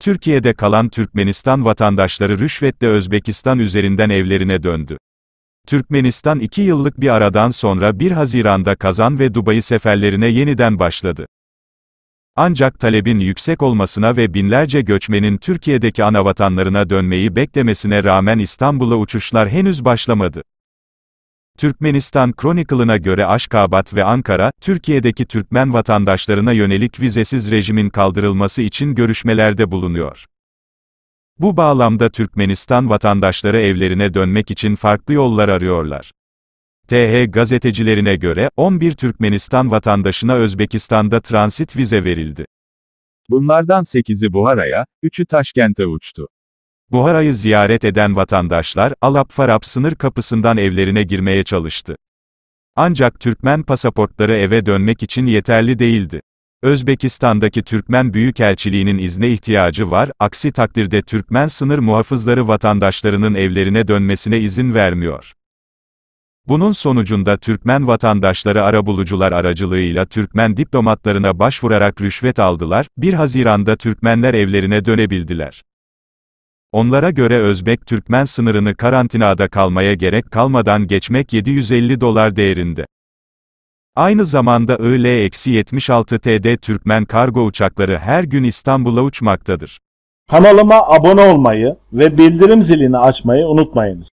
Türkiye'de kalan Türkmenistan vatandaşları rüşvetle Özbekistan üzerinden evlerine döndü. Türkmenistan 2 yıllık bir aradan sonra 1 Haziran'da Kazan ve Dubai seferlerine yeniden başladı. Ancak talebin yüksek olmasına ve binlerce göçmenin Türkiye'deki anavatanlarına dönmeyi beklemesine rağmen İstanbul'a uçuşlar henüz başlamadı. Türkmenistan Chronicle'ına göre Aşkabat ve Ankara, Türkiye'deki Türkmen vatandaşlarına yönelik vizesiz rejimin kaldırılması için görüşmelerde bulunuyor. Bu bağlamda Türkmenistan vatandaşları evlerine dönmek için farklı yollar arıyorlar. TH gazetecilerine göre, 11 Türkmenistan vatandaşına Özbekistan'da transit vize verildi. Bunlardan 8'i Buhara'ya, 3'ü Taşkent'e uçtu. Buhara'yı ziyaret eden vatandaşlar, Alap-Farap sınır kapısından evlerine girmeye çalıştı. Ancak Türkmen pasaportları eve dönmek için yeterli değildi. Özbekistan'daki Türkmen Büyükelçiliğinin izne ihtiyacı var, aksi takdirde Türkmen sınır muhafızları vatandaşlarının evlerine dönmesine izin vermiyor. Bunun sonucunda Türkmen vatandaşları arabulucular aracılığıyla Türkmen diplomatlarına başvurarak rüşvet aldılar, 1 Haziran'da Türkmenler evlerine dönebildiler. Onlara göre Özbek-Türkmen sınırını karantinada kalmaya gerek kalmadan geçmek $750 değerinde. Aynı zamanda IL-76 TD Türkmen kargo uçakları her gün İstanbul'a uçmaktadır. Kanalıma abone olmayı ve bildirim zilini açmayı unutmayınız.